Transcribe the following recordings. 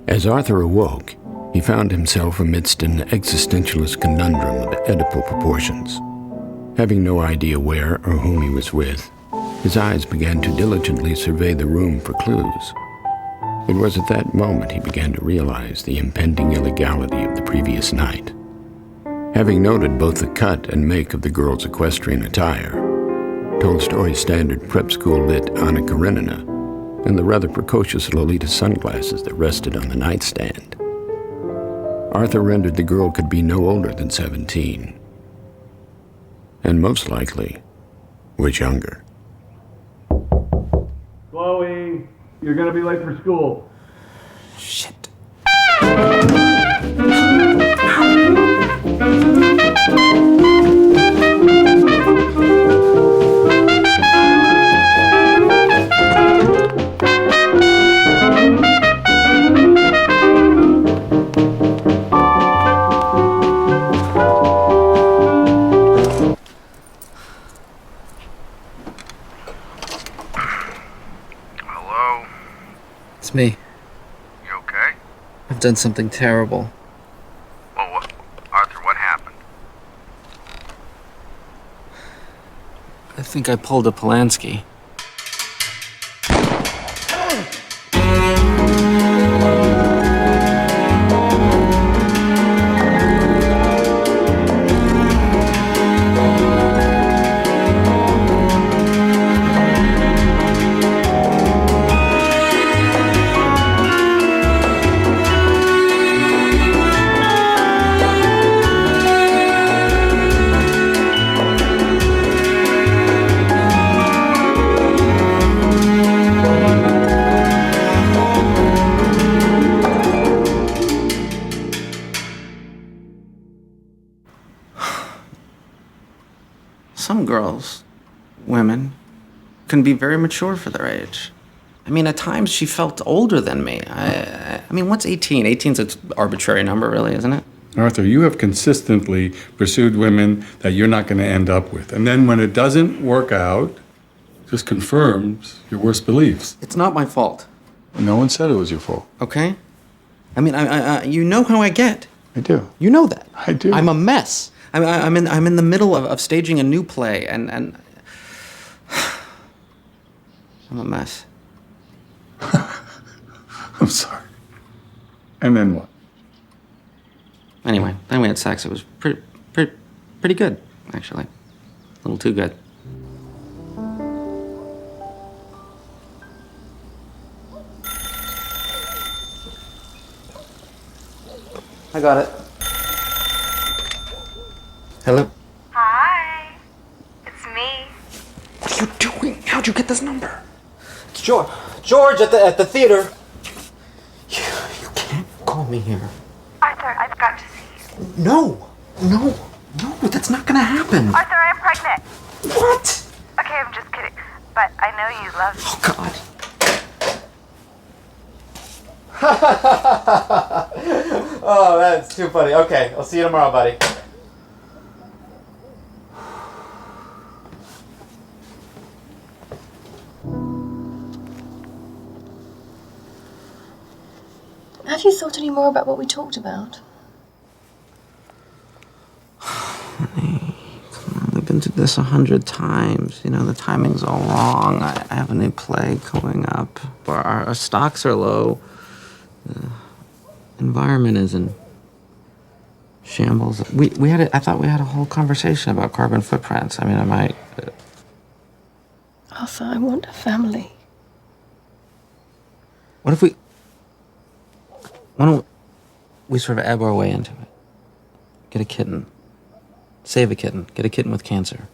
As Arthur awoke, he found himself amidst an existentialist conundrum of Oedipal proportions. Having no idea where or whom he was with, his eyes began to diligently survey the room for clues. It was at that moment he began to realize the impending illegality of the previous night. Having noted both the cut and make of the girl's equestrian attire, Tolstoy's standard prep school lit Anna Karenina, and the rather precocious Lolita sunglasses that rested on the nightstand, Arthur rendered the girl could be no older than 17, and most likely was younger. Chloe, you're gonna be late for school. Shit. Hello? It's me. You okay? I've done something terrible. Well, Arthur, what happened? I think I pulled a Polanski. Some girls, women, can be very mature for their age. I mean, at times she felt older than me. I mean, what's 18? 18's an arbitrary number, really, isn't it? Arthur, you have consistently pursued women that you're not going to end up with. And then when it doesn't work out, just confirms your worst beliefs. It's not my fault, No one said it was your fault. okay? I mean, you know how I get. I do. You know that. I do. I'm a mess. I'm in the middle of staging a new play, and I'm a mess. I'm sorry. And then what? Anyway, then we had sex. It was pretty good, actually. A little too good. I got it. Hello? Hi, it's me. What are you doing? How'd you get this number? It's George. George at the theater. You can't call me here. Arthur, I've got to see you. No, that's not gonna happen. Arthur, I'm pregnant. What? Okay, I'm just kidding. But I know you love me. Oh, God. Oh, that's too funny. Okay, I'll see you tomorrow, buddy. Have you thought any more about what we talked about? We've been through this 100 times. You know, the timing's all wrong. I have a new play going up. Our stocks are low. The environment is in shambles. I thought we had a whole conversation about carbon footprints. I mean, I might... Arthur, I want a family. Why don't we sort of ebb our way into it? Get a kitten. Save a kitten. Get a kitten with cancer.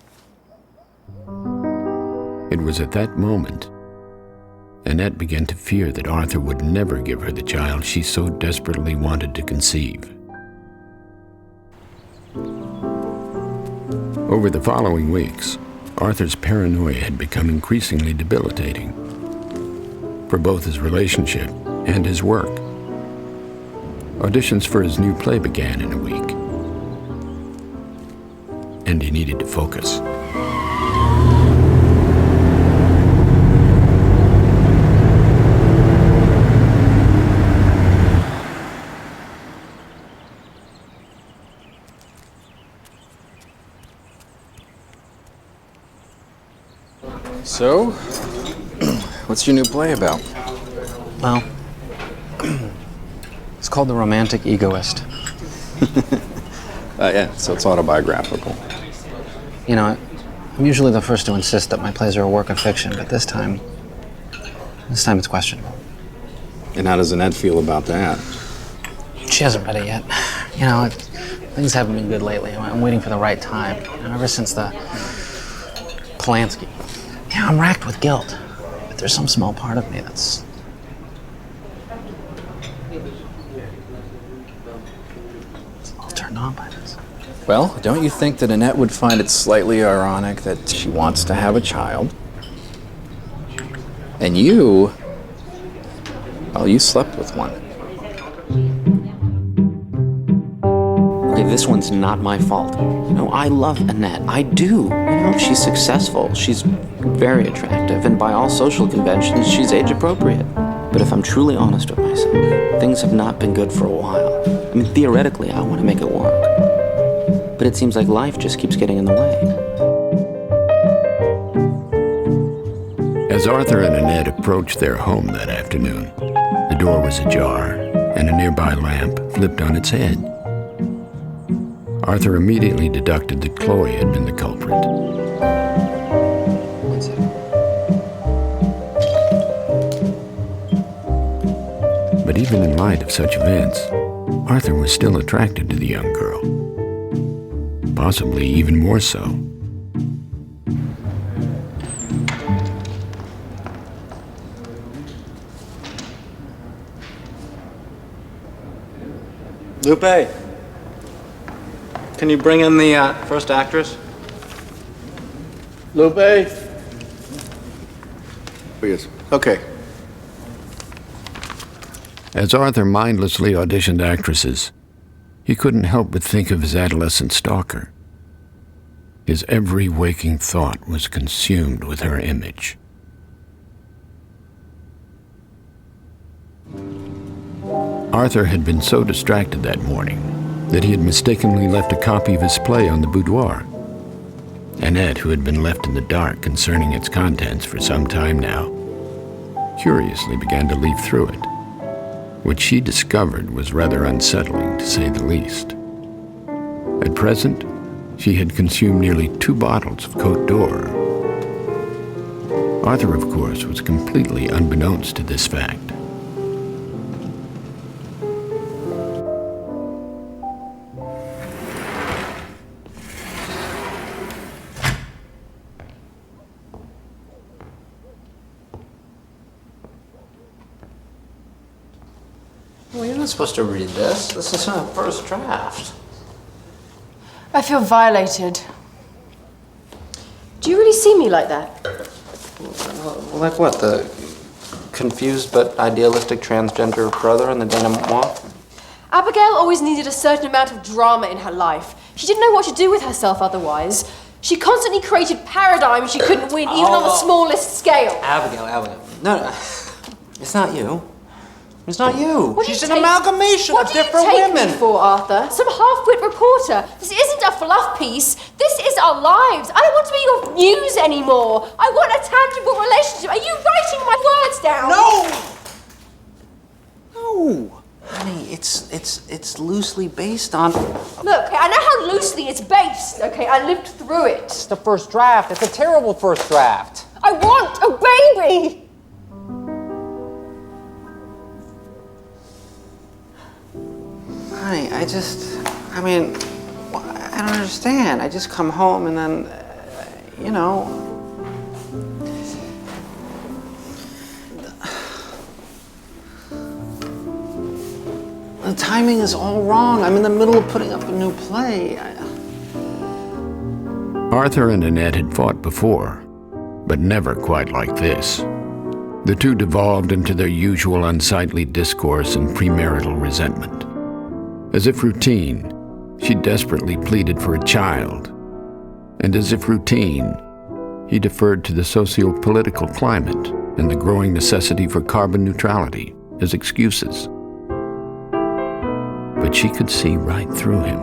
It was at that moment Annette began to fear that Arthur would never give her the child she so desperately wanted to conceive. Over the following weeks, Arthur's paranoia had become increasingly debilitating for both his relationship and his work. Auditions for his new play began in a week, and he needed to focus. So, what's your new play about? Well, it's called The Romantic Egoist. Yeah, so it's autobiographical. You know, I'm usually the first to insist that my plays are a work of fiction, but this time it's questionable. And how does Annette feel about that? She hasn't read it yet. You know, things haven't been good lately. I'm waiting for the right time. You know, ever since the Polanski. Yeah, I'm racked with guilt, but there's some small part of me that's all turned on by this. Well, don't you think that Annette would find it slightly ironic that she wants to have a child? And you, well, you slept with one. Okay, this one's not my fault. You know, I love Annette. I do. You know, she's successful. She's very attractive, and by all social conventions, she's age appropriate. But if I'm truly honest with myself, things have not been good for a while. I mean, theoretically, I want to make it work. But it seems like life just keeps getting in the way. As Arthur and Annette approached their home that afternoon, the door was ajar, and a nearby lamp flipped on its head. Arthur immediately deducted that Chloe had been the culprit. One second. But even in light of such events, Arthur was still attracted to the young girl. Possibly even more so. Lupe, can you bring in the first actress? Lupe? Yes. Okay. As Arthur mindlessly auditioned actresses, he couldn't help but think of his adolescent stalker. His every waking thought was consumed with her image. Arthur had been so distracted that morning that he had mistakenly left a copy of his play on the boudoir. Annette, who had been left in the dark concerning its contents for some time now, curiously began to leaf through it. What she discovered was rather unsettling, to say the least. At present, she had consumed nearly 2 bottles of Côte d'Or. Arthur, of course, was completely unbeknownst to this fact. Well, you're not supposed to read this. This is a first draft. I feel violated. Do you really see me like that? Like what? The confused but idealistic transgender brother in the denouement? Abigail always needed a certain amount of drama in her life. She didn't know what to do with herself otherwise. She constantly created paradigms she couldn't win, even on the smallest scale. Abigail. No, it's not you. It's not you. What do She's you an amalgamation of different What do you take women. me for, Arthur? Some half-wit reporter. This isn't a fluff piece. This is our lives. I don't want to be your muse anymore. I want a tangible relationship. Are you writing my words down? No, honey. It's loosely based on. Look, I know how loosely it's based, okay? I lived through it. It's the first draft. It's a terrible first draft. I want a baby! Honey, I don't understand. I just come home and then, you know. The timing is all wrong. I'm in the middle of putting up a new play. Arthur and Annette had fought before, but never quite like this. The two devolved into their usual unsightly discourse and premarital resentment. As if routine, she desperately pleaded for a child. And as if routine, he deferred to the socio-political climate and the growing necessity for carbon neutrality as excuses. But she could see right through him.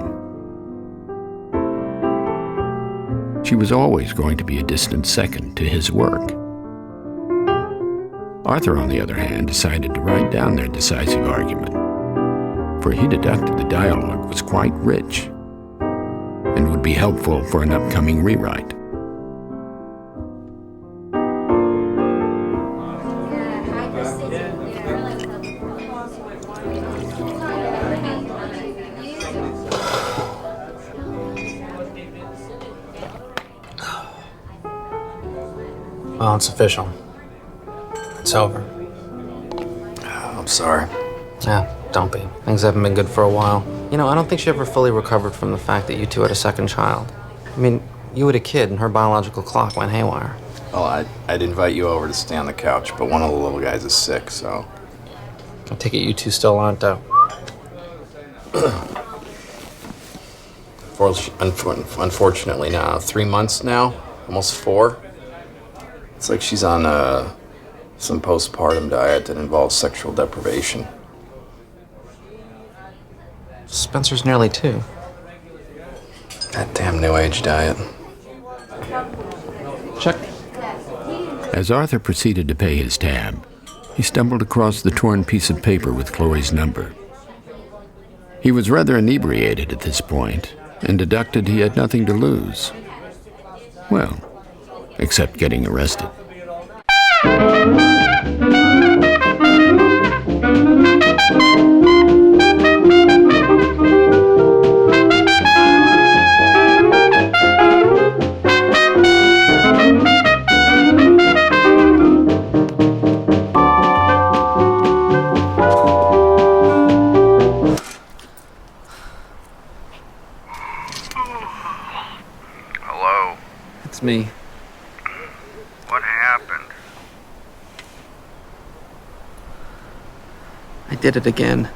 She was always going to be a distant second to his work, Arthur, on the other hand, decided to write down their decisive argument, for he deducted the dialogue was quite rich and would be helpful for an upcoming rewrite. Well, it's official. It's over. I'm sorry. Yeah, don't be. Things haven't been good for a while. You know, I don't think she ever fully recovered from the fact that you two had a second child. I mean, you had a kid and her biological clock went haywire. Well, I'd invite you over to stay on the couch, but one of the little guys is sick, so... I take it you two still aren't, Unfortunately now, 3 months now, almost 4. It's like she's on some postpartum diet that involves sexual deprivation. Spencer's nearly 2. That damn New Age diet. Check. As Arthur proceeded to pay his tab, he stumbled across the torn piece of paper with Chloe's number. He was rather inebriated at this point and deducted he had nothing to lose. Well, except getting arrested. Hello? It's me. What happened? I did it again.